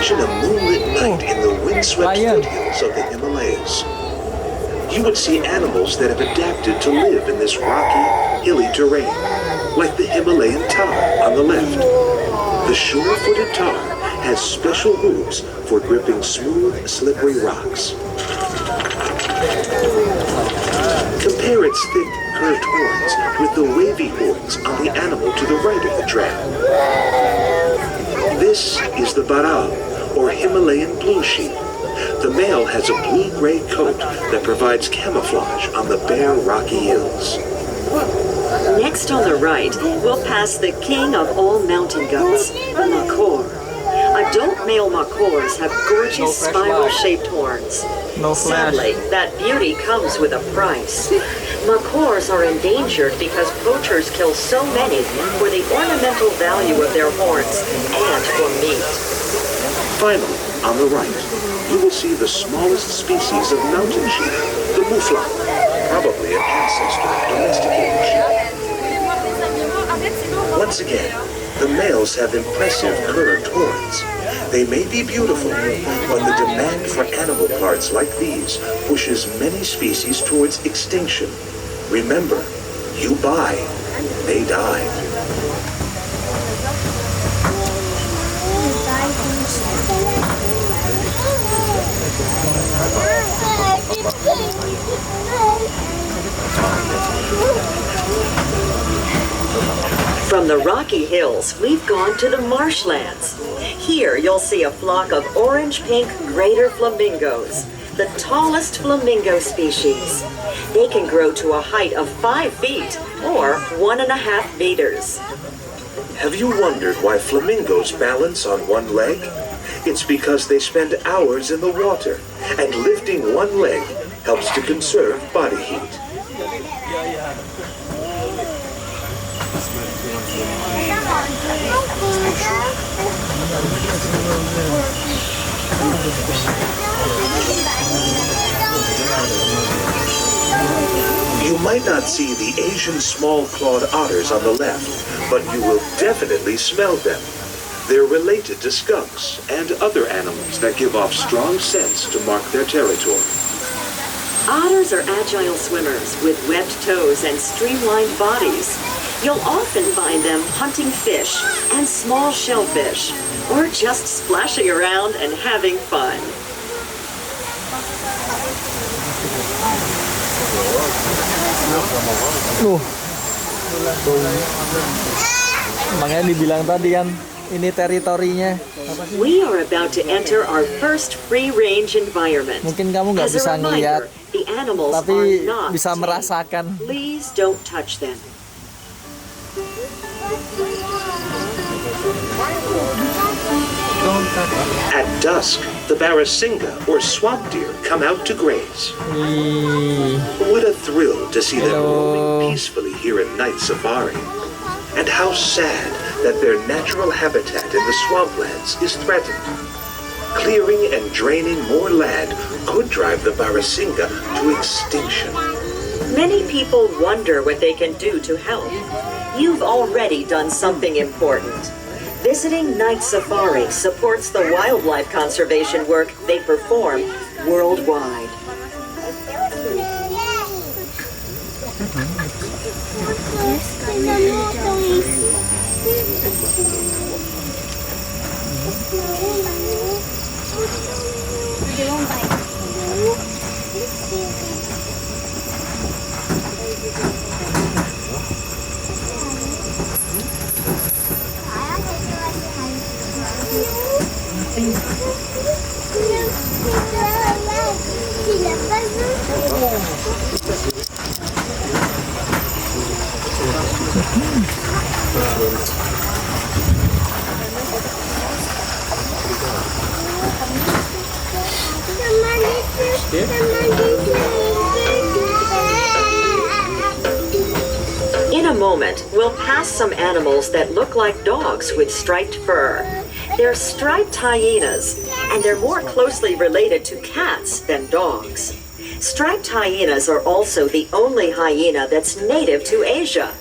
Imagine a moonlit night in the windswept Lion. foothills of the Himalayas. You would see animals that have adapted to live in this rocky, hilly terrain, like the Himalayan tar on the left. The sure-footed tar has special hooves for gripping smooth, slippery rocks. Compare its thick, curved horns with the wavy horns on the animal to the right of the tram. This is the Baral, or Himalayan blue sheep. The male has a blue-gray coat that provides camouflage on the bare, rocky hills. Next on the right, we'll pass the king of all mountain goats, the Makor. Adult male Makors have gorgeous spiral-shaped horns. No flash. Sadly, that beauty comes with a price. Makors are endangered because poachers kill so many for the ornamental value of their horns and for meat. Finally, on the right, you will see the smallest species of mountain sheep, the mouflon, probably an ancestor of domesticated sheep. Once again, the males have impressive curved horns. They may be beautiful, but the demand for animal parts like these pushes many species towards extinction. Remember, you buy, they die. From the rocky hills, we've gone to the marshlands. Here you'll see a flock of orange-pink greater flamingos, the tallest flamingo species. They can grow to a height of 5 feet or 1.5 meters. Have you wondered why flamingos balance on one leg? It's because they spend hours in the water, and lifting one leg helps to conserve body heat. You might not see the Asian small-clawed otters on the left, but you will definitely smell them. They're related to skunks and other animals that give off strong scents to mark their territory. Otters are agile swimmers with webbed toes and streamlined bodies. You'll often find them hunting fish and small shellfish, or just splashing around and having fun. Makanya dibilang tadi kan ini teritorinya. We are about to enter our first free-range environment. Mungkin kamu nggak bisa ngeliat, the animals tapi are not bisa tame. merasakan. Please don't touch them. At dusk, the Barasinga, or swamp deer, come out to graze. What a thrill to see them roaming peacefully here in night safari. And how sad that their natural habitat in the swamplands is threatened. Clearing and draining more land could drive the Barasinga to extinction. Many people wonder what they can do to help. You've already done something important. Visiting Night Safari supports the wildlife conservation work they perform worldwide. In a moment, we'll pass some animals that look like dogs with striped fur. They're striped hyenas, and they're more closely related to cats than dogs. Striped hyenas are also the only hyena that's native to Asia.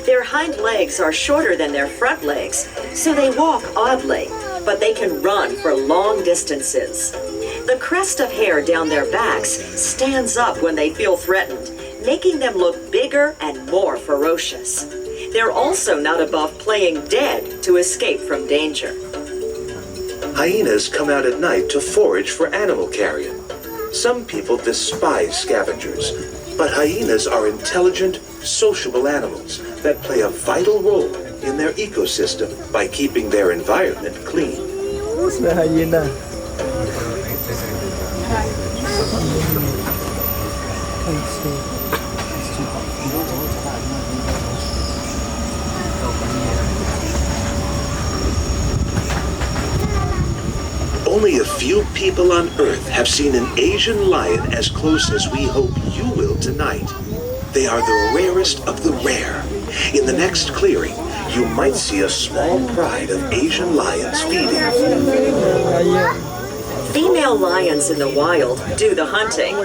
Their hind legs are shorter than their front legs, so they walk oddly, but they can run for long distances. The crest of hair down their backs stands up when they feel threatened, making them look bigger and more ferocious. They're also not above playing dead to escape from danger. Hyenas come out at night to forage for animal carrion. Some people despise scavengers, but hyenas are intelligent, sociable animals that play a vital role in their ecosystem by keeping their environment clean. Sa hyena. Only a few people on Earth have seen an Asian lion as close as we hope you will tonight. They are the rarest of the rare. In the next clearing, you might see a small pride of Asian lions feeding. Female lions in the wild do the hunting,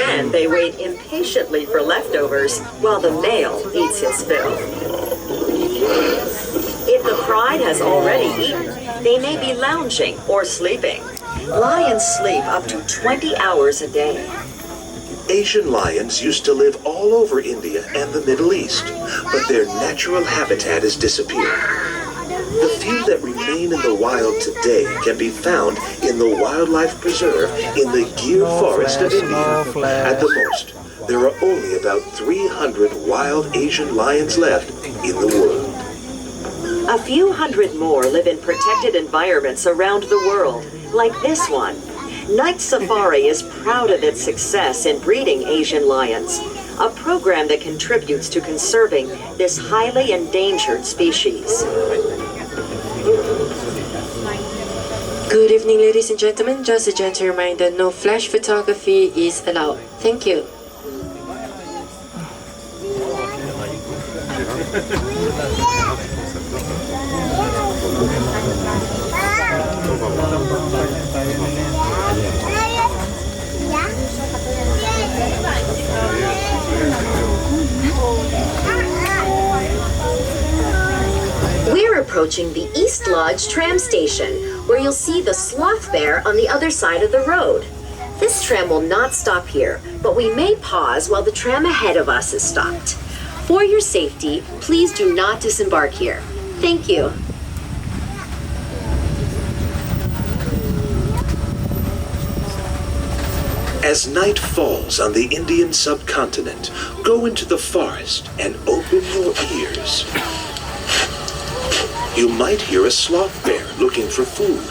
and they wait impatiently for leftovers while the male eats his fill. If the pride has already eaten, they may be lounging or sleeping. Lions sleep up to 20 hours a day. Asian lions used to live all over India and the Middle East, but their natural habitat has disappeared. The few that remain in the wild today can be found in the wildlife preserve in the Gir Forest of India. At the most, there are only about 300 wild Asian lions left in the world. A few hundred more live in protected environments around the world, like this one. Night Safari is proud of its success in breeding Asian lions, a program that contributes to conserving this highly endangered species. Good evening, ladies and gentlemen. Just a gentle reminder, no flash photography is allowed. Thank you. We're approaching the East Lodge tram station, where you'll see the Sloth Bear on the other side of the road. This tram will not stop here, but we may pause while the tram ahead of us is stopped. For your safety, please do not disembark here. Thank you. As night falls on the Indian subcontinent, go into the forest and open your ears. You might hear a sloth bear looking for food.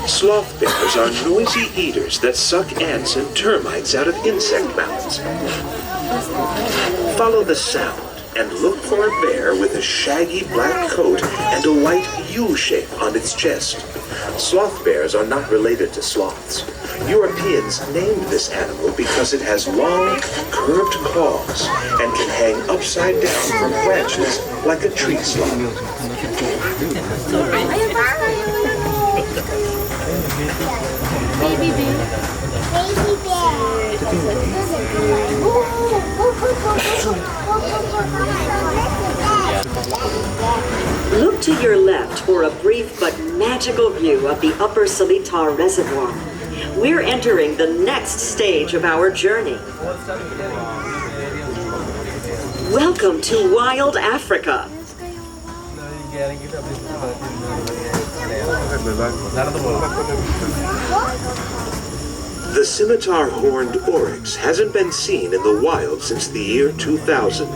Sloth bears are noisy eaters that suck ants and termites out of insect mounds. Follow the sound and look for a bear with a shaggy black coat and a white U shape on its chest. Sloth bears are not related to sloths. Europeans named this animal because it has long, curved claws and can hang upside down from branches like a tree sloth. Baby bear. Baby bear. Look to your left for a brief but magical view of the Upper Scimitar Reservoir. We're entering the next stage of our journey. Welcome to Wild Africa. The scimitar horned oryx hasn't been seen in the wild since the year 2000.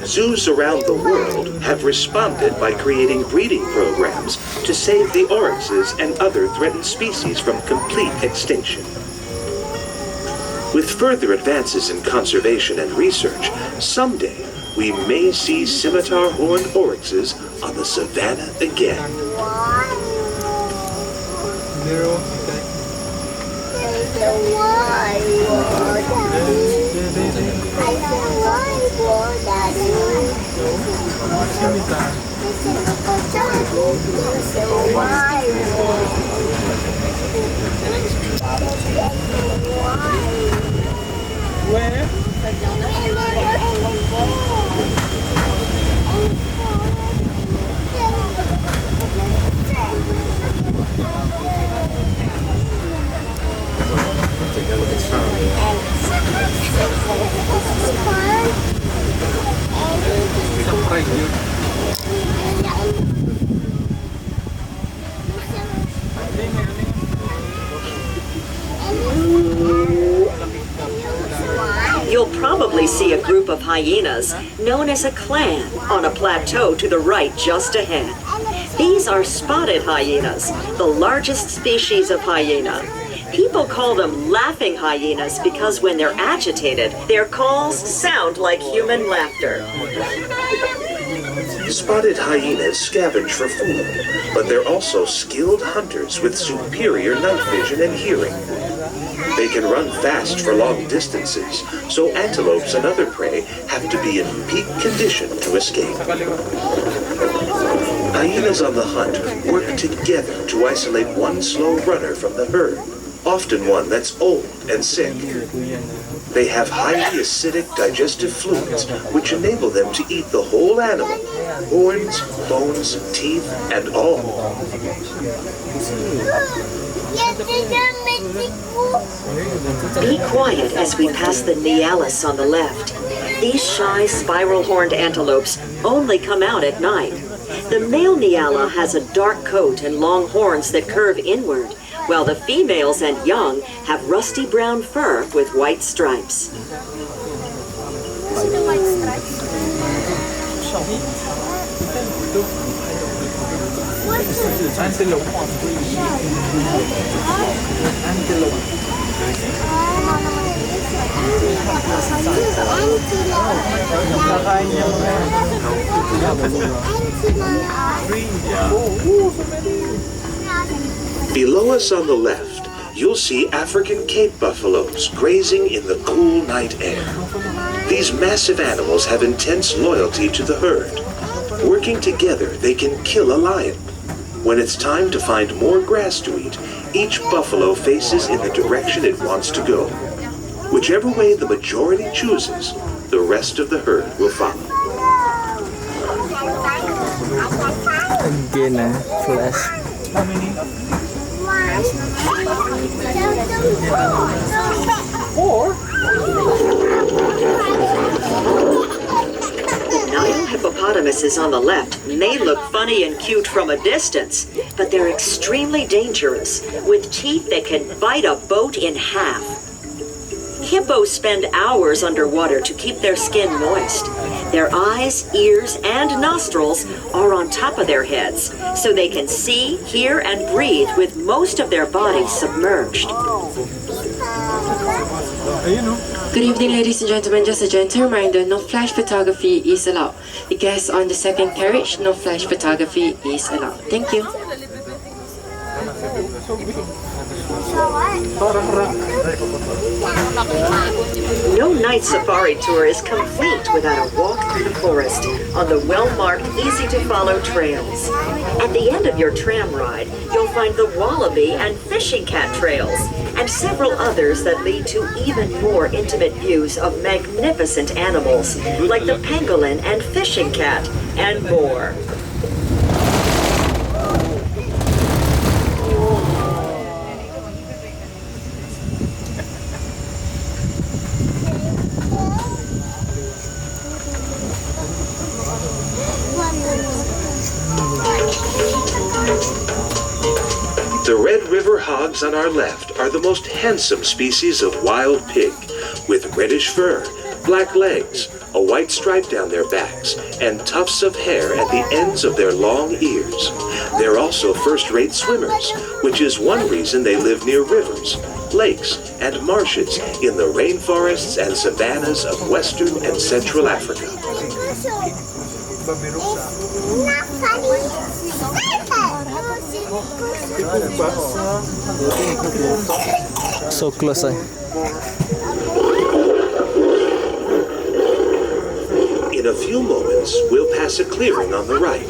Zoos around the world have responded by creating breeding programs to save the oryxes and other threatened species from complete extinction. With further advances in conservation and research, someday we may see scimitar horned oryxes on the savannah again. probably see a group of hyenas known as a clan on a plateau to the right just ahead. These are spotted hyenas, the largest species of hyena. People call them laughing hyenas because when they're agitated, their calls sound like human laughter. Spotted hyenas scavenge for food, but they're also skilled hunters with superior night vision and hearing. They can run fast for long distances, so antelopes and other prey have to be in peak condition to escape. Hyenas on the hunt work together to isolate one slow runner from the herd, often one that's old and sick. They have highly acidic digestive fluids, which enable them to eat the whole animal, horns, bones, teeth, and all. Be quiet as we pass the Hyenas on the left. These shy spiral-horned antelopes only come out at night. The male Nyala has a dark coat and long horns that curve inward, while the females and young have rusty brown fur with white stripes. Below us on the left, you'll see African Cape buffaloes grazing in the cool night air. These massive animals have intense loyalty to the herd. Working together, they can kill a lion. When it's time to find more grass to eat, each buffalo faces in the direction it wants to go. Whichever way the majority chooses, the rest of the herd will follow. Again, flash. Nile hippopotamuses on the left may look funny and cute from a distance, but they're extremely dangerous, with teeth that can bite a boat in half. Hippos spend hours underwater to keep their skin moist. Their eyes, ears, and nostrils are on top of their heads, so they can see, hear, and breathe with most of their bodies submerged. Good evening, ladies and gentlemen. Just a gentle reminder, no flash photography is allowed. The guests on the second carriage, no flash photography is allowed. Thank you. No night safari tour is complete without a walk through the forest on the well-marked, easy-to-follow trails. At the end of your tram ride, you'll find the wallaby and fishing cat trails, and several others that lead to even more intimate views of magnificent animals, like the pangolin and fishing cat, and more. The red river hogs on our left are the most handsome species of wild pig, with reddish fur, black legs, a white stripe down their backs, and tufts of hair at the ends of their long ears. They're also first-rate swimmers, which is one reason they live near rivers, lakes, and marshes in the rainforests and savannas of Western and Central Africa. So close, eh? In a few moments, we'll pass a clearing on the right.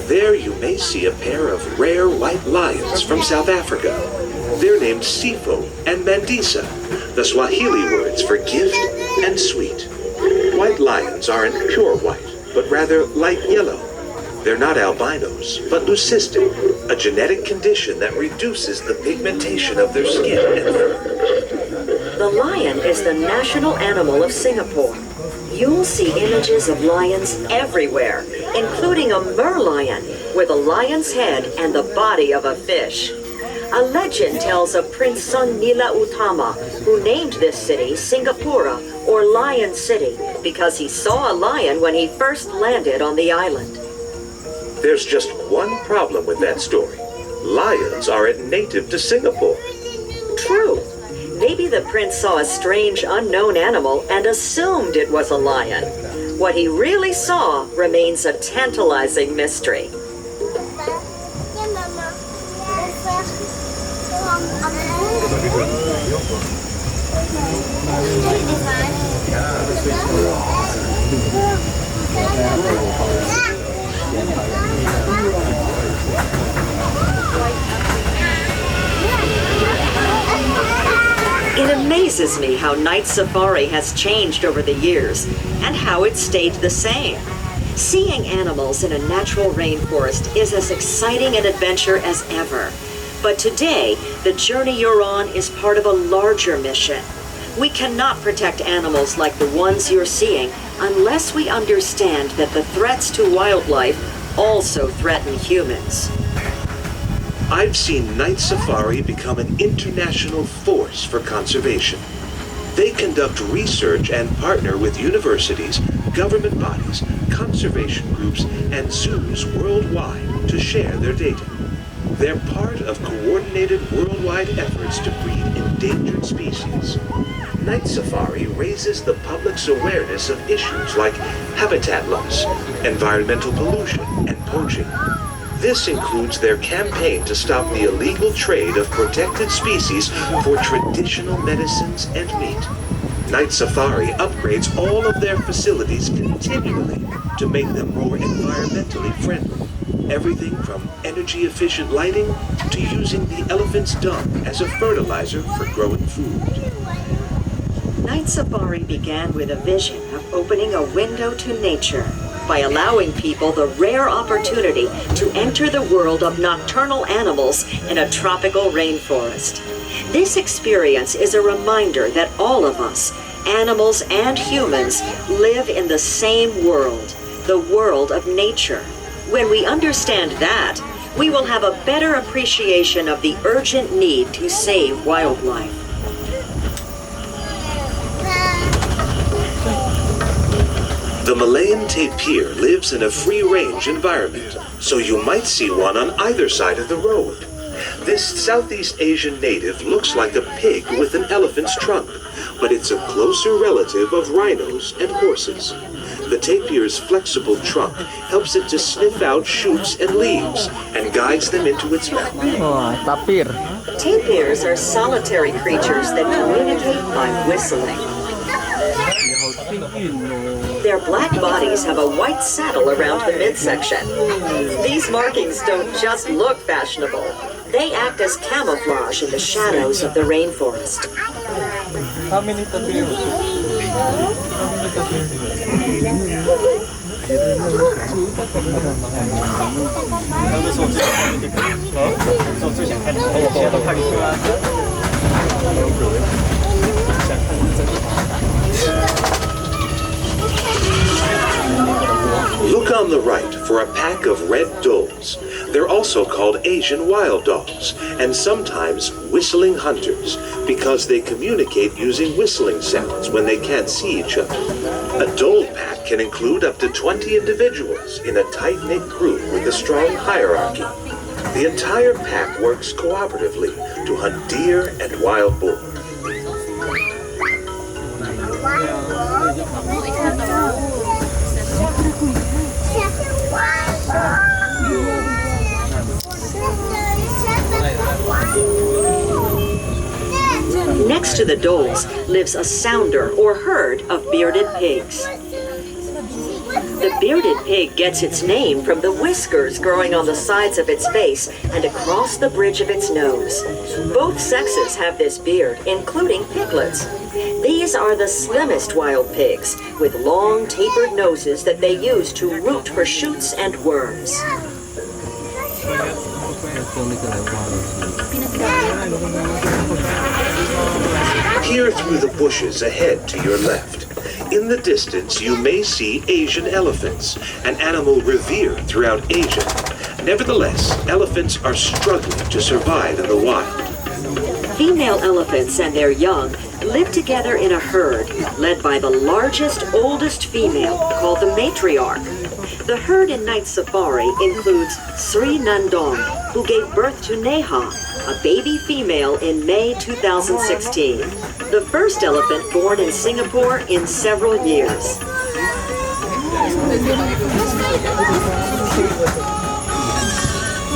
There you may see a pair of rare white lions from South Africa. They're named Sifo and Mandisa, the Swahili words for gift and sweet. White lions aren't pure white, but rather light yellow. They're not albinos, but leucistic, a genetic condition that reduces the pigmentation of their skin and fur. The lion is the national animal of Singapore. You'll see images of lions everywhere, including a merlion with a lion's head and the body of a fish. A legend tells of Prince Sun Nila Utama, who named this city Singapura or Lion City, because he saw a lion when he first landed on the island. There's just one problem with that story. Lions aren't native to Singapore. True. Maybe the prince saw a strange unknown animal and assumed it was a lion. What he really saw remains a tantalizing mystery. It amazes me how Night Safari has changed over the years and how it stayed the same. Seeing animals in a natural rainforest is as exciting an adventure as ever. But today, the journey you're on is part of a larger mission. We cannot protect animals like the ones you're seeing unless we understand that the threats to wildlife also threaten humans. I've seen Night Safari become an international force for conservation. They conduct research and partner with universities, government bodies, conservation groups, and zoos worldwide to share their data. They're part of coordinated worldwide efforts to breed endangered species. Night Safari raises the public's awareness of issues like habitat loss, environmental pollution, and poaching. This includes their campaign to stop the illegal trade of protected species for traditional medicines and meat. Night Safari upgrades all of their facilities continually to make them more environmentally friendly. Everything from energy-efficient lighting to using the elephant's dung as a fertilizer for growing food. Night Safari began with a vision of opening a window to nature by allowing people the rare opportunity to enter the world of nocturnal animals in a tropical rainforest. This experience is a reminder that all of us, animals and humans, live in the same world, the world of nature. When we understand that, we will have a better appreciation of the urgent need to save wildlife. The Malayan tapir lives in a free-range environment, so you might see one on either side of the road. This Southeast Asian native looks like a pig with an elephant's trunk, but it's a closer relative of rhinos and horses. The tapir's flexible trunk helps it to sniff out shoots and leaves and guides them into its mouth. Wah, tapir. Tapirs are solitary creatures that communicate by whistling. Their black bodies have a white saddle around the midsection. These markings don't just look fashionable. They act as camouflage in the shadows of the rainforest. How many tapirs? Look on the right for a pack of red does. They're also called Asian wild dogs, and sometimes whistling hunters, because they communicate using whistling sounds when they can't see each other. A dole pack can include up to 20 individuals in a tight-knit group with a strong hierarchy. The entire pack works cooperatively to hunt deer and wild boar. Next to the doles lives a sounder or herd of bearded pigs. The bearded pig gets its name from the whiskers growing on the sides of its face and across the bridge of its nose. Both sexes have this beard, including piglets. These are the slimmest wild pigs, with long tapered noses that they use to root for shoots and worms. Peer through the bushes ahead to your left. In the distance, you may see Asian elephants, an animal revered throughout Asia. Nevertheless, elephants are struggling to survive in the wild. Female elephants and their young live together in a herd led by the largest, oldest female called the matriarch. The herd in night safari includes Sri Nandong, who gave birth to Neha, a baby female in May 2016, the first elephant born in Singapore in several years.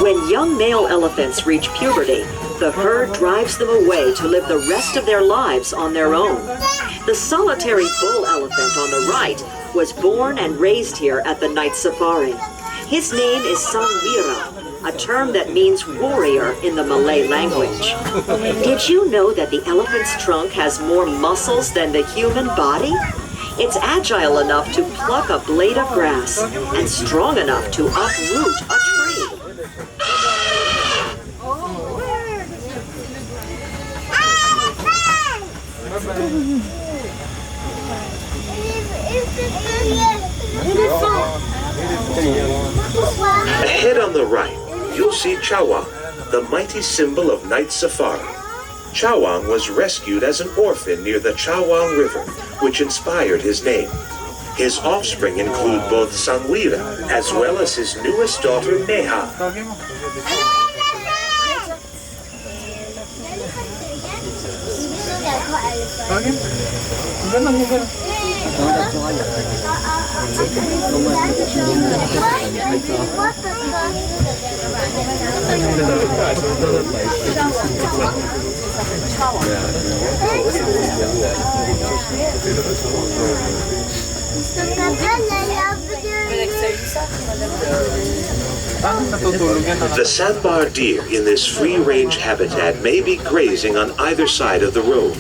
When young male elephants reach puberty, the herd drives them away to live the rest of their lives on their own. The solitary bull elephant on the right was born and raised here at the night safari. His name is Sangwira, a term that means warrior in the Malay language. Did you know that the elephant's trunk has more muscles than the human body? It's agile enough to pluck a blade of grass and strong enough to uproot a tree. Ahead on the right, you'll see Chawang, the mighty symbol of night safari. Chawang was rescued as an orphan near the Chawang River, which inspired his name. His offspring include both Sangwira as well as his newest daughter, Neha. The Sambar Deer in this free-range habitat may be grazing on either side of the road.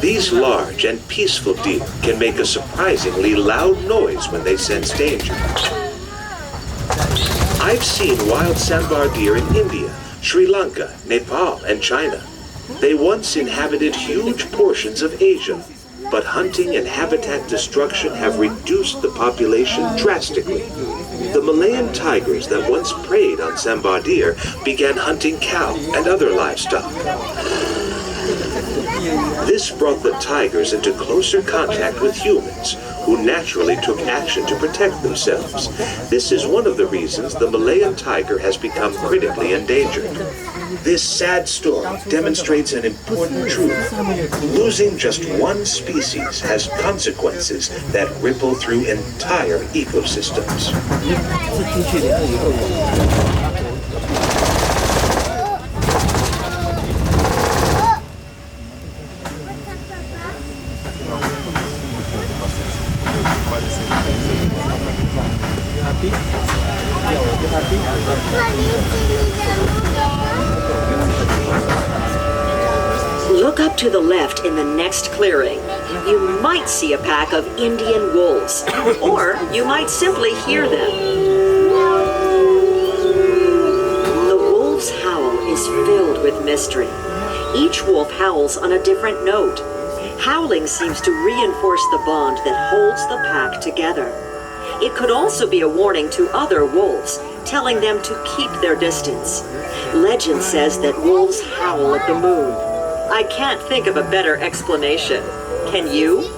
These large and peaceful deer can make a surprisingly loud noise when they sense danger. I've seen wild Sambar deer in India, Sri Lanka, Nepal, and China. They once inhabited huge portions of Asia, but hunting and habitat destruction have reduced the population drastically. The Malayan tigers that once preyed on Sambar deer began hunting cow and other livestock. This brought the tigers into closer contact with humans, who naturally took action to protect themselves. This is one of the reasons the Malayan tiger has become critically endangered. This sad story demonstrates an important truth. Losing just one species has consequences that ripple through entire ecosystems. Look up to the left in the next clearing. You might see a pack of Indian wolves, or you might simply hear them. The wolf's howl is filled with mystery. Each wolf howls on a different note. Howling seems to reinforce the bond that holds the pack together. It could also be a warning to other wolves, telling them to keep their distance. Legend says that wolves howl at the moon. I can't think of a better explanation. Can you?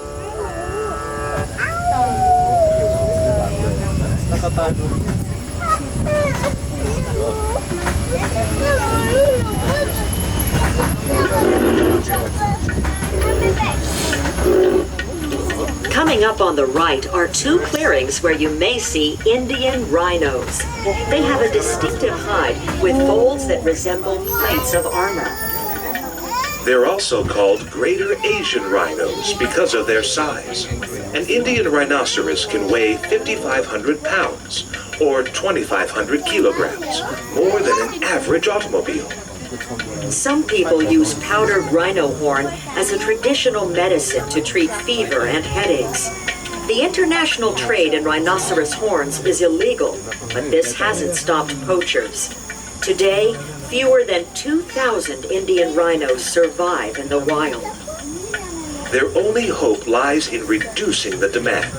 Coming up on the right are two clearings where you may see Indian rhinos. They have a distinctive hide with folds that resemble plates of armor. They're also called Greater Asian rhinos because of their size. An Indian rhinoceros can weigh 5,500 pounds, or 2,500 kilograms, more than an average automobile. Some people use powdered rhino horn as a traditional medicine to treat fever and headaches. The international trade in rhinoceros horns is illegal, but this hasn't stopped poachers. Today, fewer than 2,000 Indian rhinos survive in the wild. Their only hope lies in reducing the demand.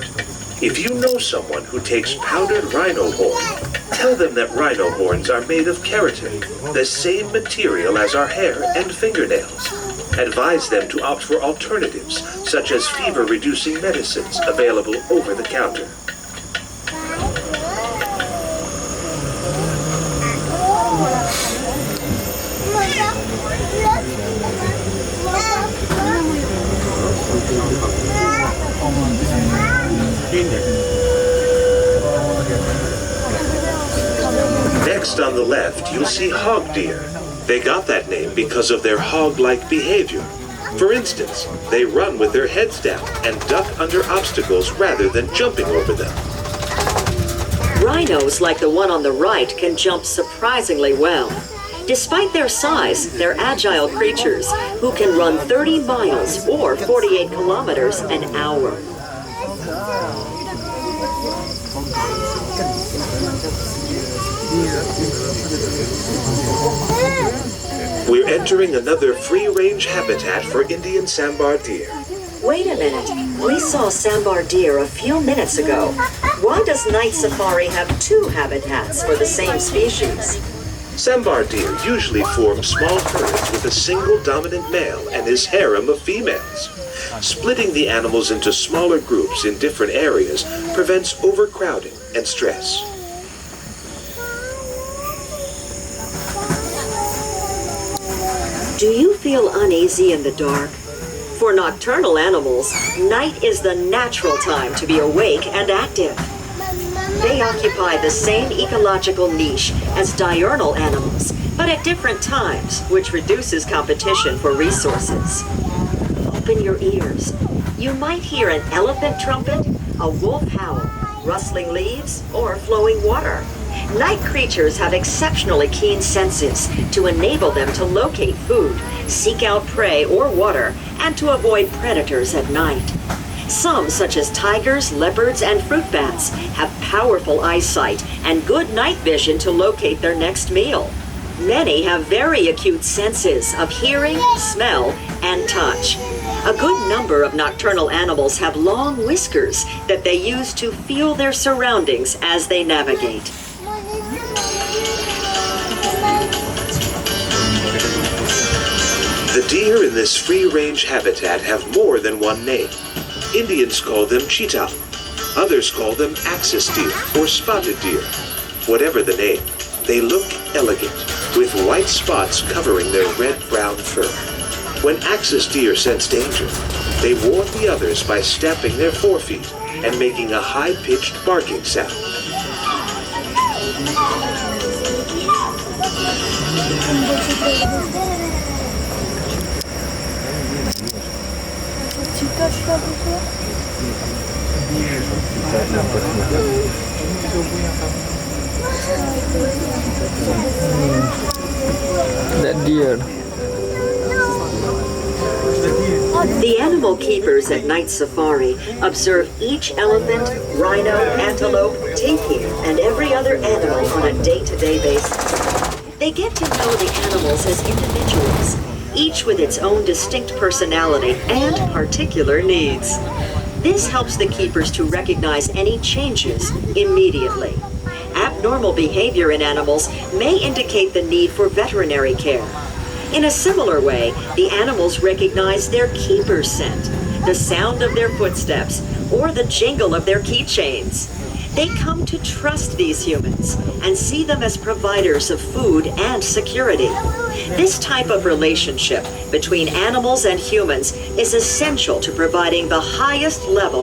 If you know someone who takes powdered rhino horn, tell them that rhino horns are made of keratin, the same material as our hair and fingernails. Advise them to opt for alternatives, such as fever-reducing medicines available over the counter. Next on the left, you'll see Hog Deer. They got that name because of their hog-like behavior. For instance, they run with their heads down and duck under obstacles rather than jumping over them. Rhinos, like the one on the right, can jump surprisingly well. Despite their size, they're agile creatures who can run 30 miles or 48 kilometers an hour. We're entering another free-range habitat for Indian Sambar Deer. Wait a minute. We saw Sambar Deer a few minutes ago. Why does night safari have two habitats for the same species? Sambar deer usually form small herds with a single dominant male and his harem of females. Splitting the animals into smaller groups in different areas prevents overcrowding and stress. Do you feel uneasy in the dark? For nocturnal animals, night is the natural time to be awake and active. They occupy the same ecological niche as diurnal animals, but at different times, which reduces competition for resources. Open your ears. You might hear an elephant trumpet, a wolf howl, rustling leaves, or flowing water. Night creatures have exceptionally keen senses to enable them to locate food, seek out prey or water, and to avoid predators at night. Some, such as tigers, leopards, and fruit bats, have powerful eyesight and good night vision to locate their next meal. Many have very acute senses of hearing, smell, and touch. A good number of nocturnal animals have long whiskers that they use to feel their surroundings as they navigate. The deer in this free-range habitat have more than one name. Indians call them cheetah. Others call them axis deer or spotted deer. Whatever the name, they look elegant, with white spots covering their red-brown fur. When axis deer sense danger, they warn the others by stamping their forefeet and making a high-pitched barking sound. That deer. The animal keepers at Night Safari observe each elephant, rhino, antelope, tapir, and every other animal on a day-to-day basis. They get to know the animals as individuals, each with its own distinct personality and particular needs. This helps the keepers to recognize any changes immediately. Abnormal behavior in animals may indicate the need for veterinary care. In a similar way, the animals recognize their keeper's scent, the sound of their footsteps, or the jingle of their keychains. They come to trust these humans and see them as providers of food and security. This type of relationship between animals and humans is essential to providing the highest level